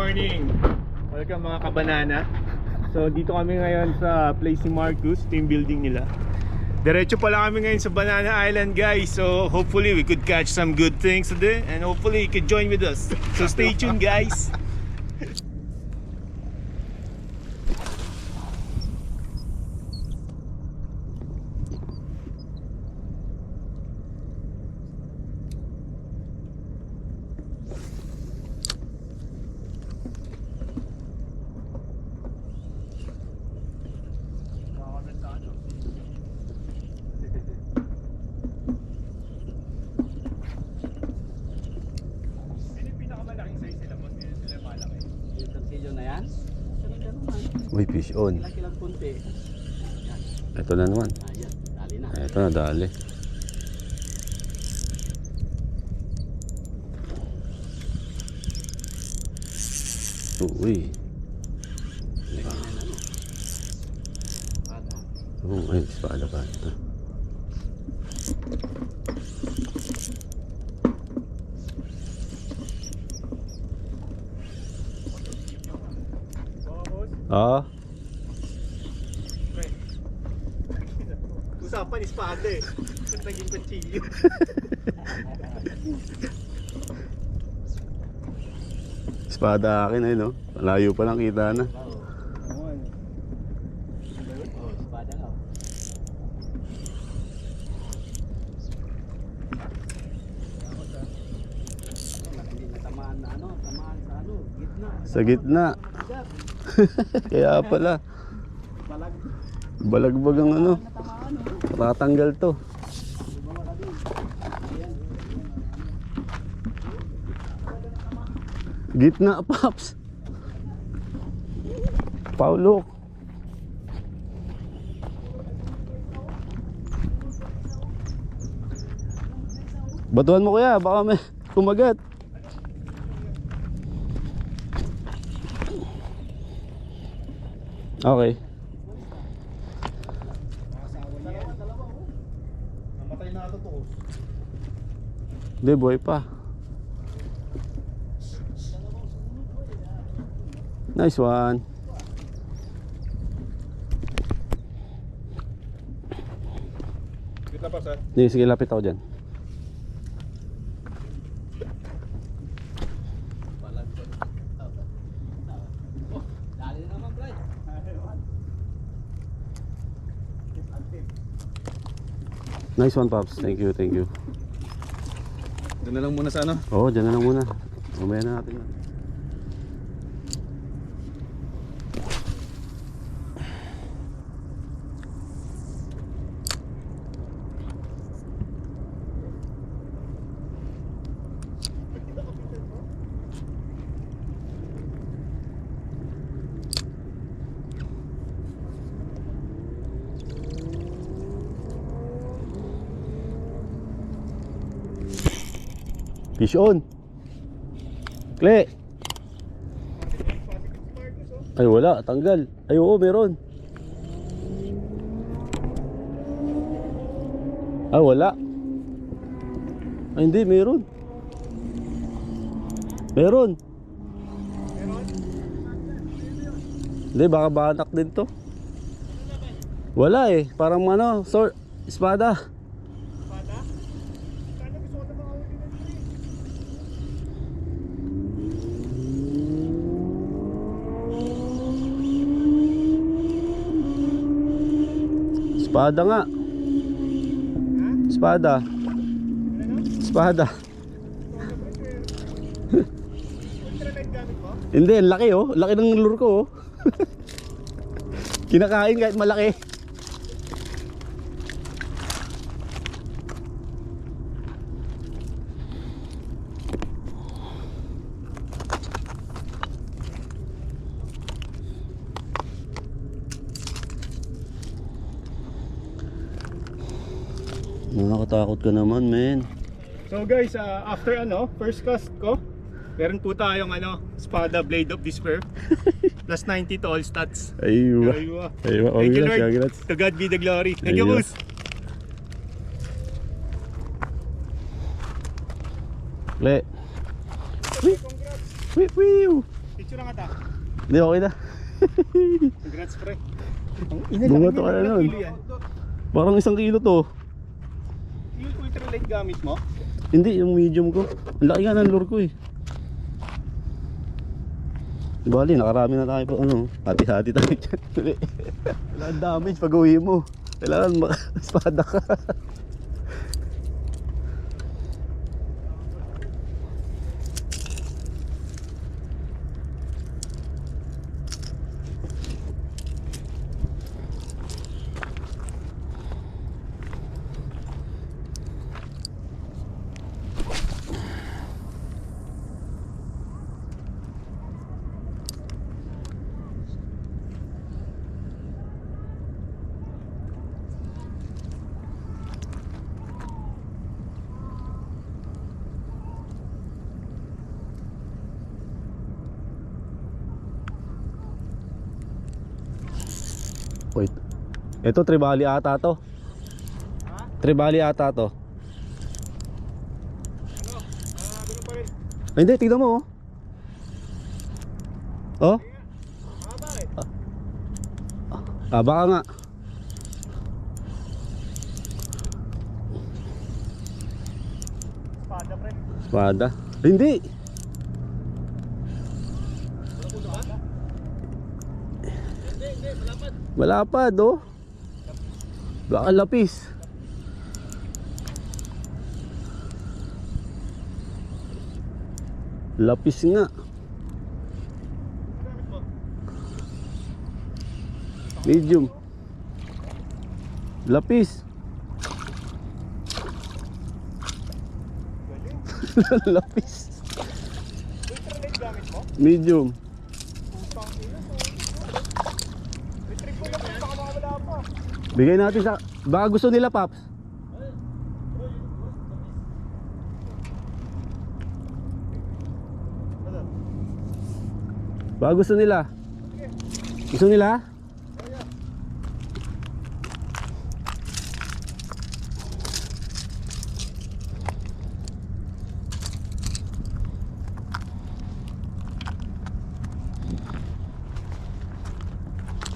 morning! Welcome mga kabanana. So dito kami ngayon sa place ni Marcus, team building nila. Diretso pala kami ngayon sa Banana Island, guys. So hopefully we could catch some good things today, and hopefully you could join with us. So stay tuned, guys. Uy, fish on. Ito na naman. Ito na, dali. Uy. Ay, espada pa ito. Ah. Usapan espada eh. Naging panchilyo. Espada akin ay no. Malayo pa lang kita na. Espada lang. Hindi natamaan na tamaan sa gitna. Sa gitna. Kaya pala balagbag ang tatanggal to. Gitna, Paps. Paulo. Batuhan mo kuya, baka may kumagat. Okay. Namatay na ito to. Hindi, buhay pa. Nice one. Good na pa, sir. Sige, lapit ako dyan. Nice one, Pops. Thank you, thank you. Doon na lang muna sa ano? Oo, dyan na lang muna. Mamaya na natin. Fish on. Kle. Ay wala, tanggal. Ay oo, meron. Ay wala. Ay hindi, meron. Meron. Hindi, baka banak din to. Wala eh, parang ano, sword, espada. Espada nga. Espada. Espada. Hindi, laki oh. Laki ng lure ko oh. Kinakain kahit malaki. Nakakatakot ka naman, men. So guys, after first cast ko, meron po tayong espada Blade of Despair. Plus 90 to all stats. Aywa. Aywa. Thank you, Lord. Congrats. To God be the glory. Thank you, Aywa. boss. Le. Wee. Wee. Picture na ka ta. Hindi, okay na. Congrats pre. Bumato ka na nun. Parang 1 kilo to. Yung ultralight gamit mo? Hindi, yung medium ko. Ang laki nga ng lure ko eh. Di bali, nakarami na tayo pa ano. Hati-hati tayo dyan. Wala damage pag uwi mo. Kailangan espada ka. Wait. Ito tribali ata to. Ha? Tribali ata to. Ano? Ganun pa rin. Ay, hindi, tignan mo oh. Oh? Bakit? Baka nga. Espada pre. Espada. Hindi. Malapad oh. Baka lapis. Lapis nga. Medium. Lapis. Lapis. Ultralight gamit mo? Medium. Putang ina. Retrieve ko lang baka makawala pa. Bigay natin sa... Baka gusto nila, Paps. Baka gusto nila. Gusto nila?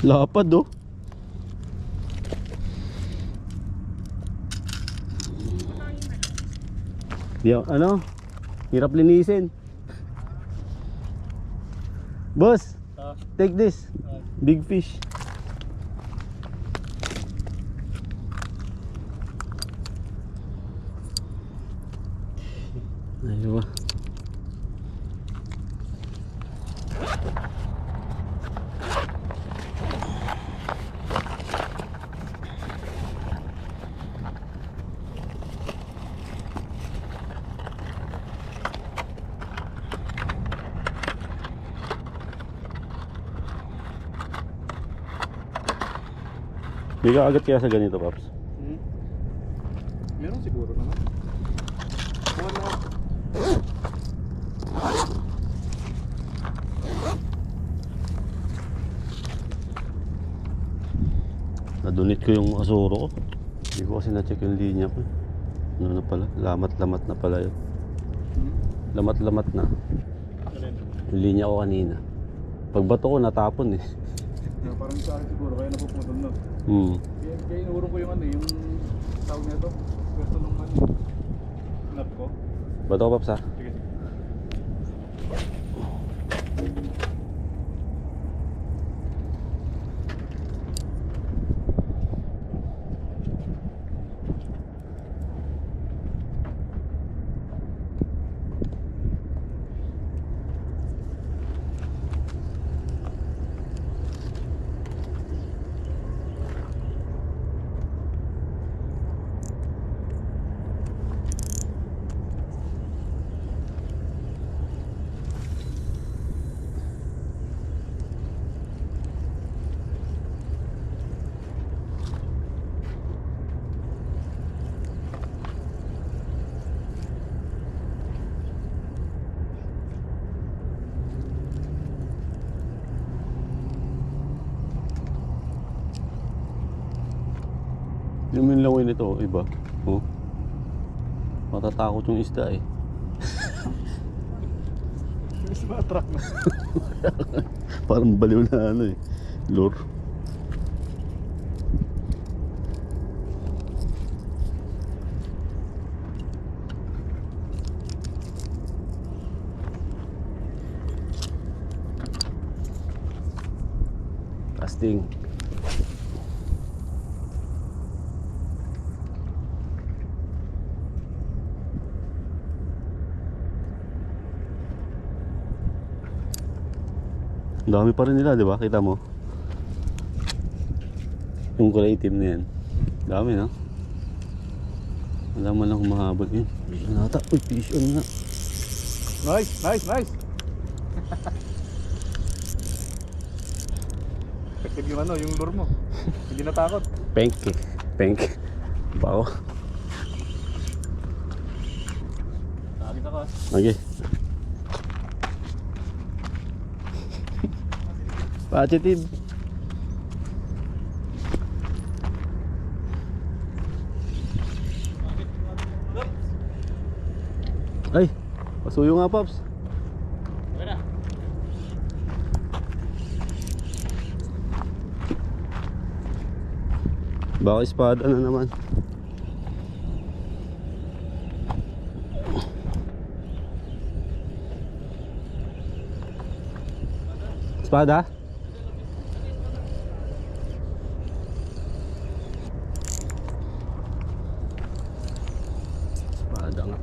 Lapad oh. Ano? Hirap linisin. Boss, take this. Big fish. Ayun ba? May kaagat kaya sa ganito, Paps? Meron siguro naman. Ano? Nadunit ko yung asuro ko. Hindi ko kasi na-check yung linya ko. Ano na pala? Lamat-lamat na pala yun. Lamat-lamat na. Yung linya ko kanina. Pagbato ko natapon eh. Parang sa akin siguro, kaya napuputol na. Kaya inurong ko yung ano, yung tawag niya to. Pwesto nung ano. Snap ko? Bato ko, Paps ha? Sige. Yung minlaway nito, iba. Oh. Matatakot yung isda eh. Mga truck na. Parang baliw na ano eh. Lure. Casting. Ang dami pa rin nila, di ba? Kita mo? Yung kulay itim na yan. Dami, no? Wala man lang humahabol yun. Fish on ata. Uy, fish on nga. Nice, nice, nice. Effective yung ano, yung lure mo. Hindi natakot. Penk eh. Penk. Bao. Nakakita ka. Okay. Positive. Ay, pasuyo nga, Pops. Baka espada na naman. Espada? Espada nga.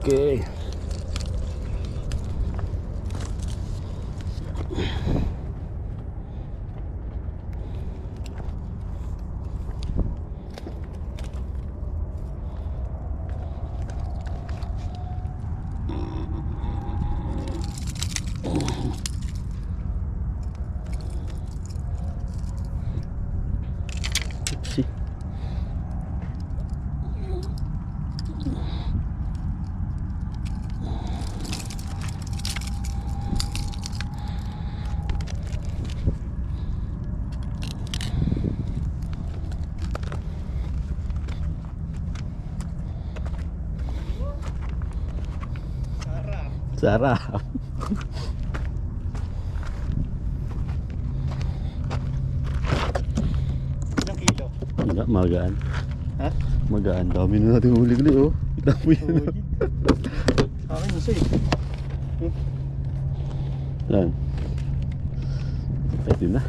Okay. Oopsie. Sarap. Ilang kilo? Wala, magaan. Ha? Magaan. Dami na natin huli-huli, oh. Kita mo yan, oh. Akin isa eh. Yan. Pwede na.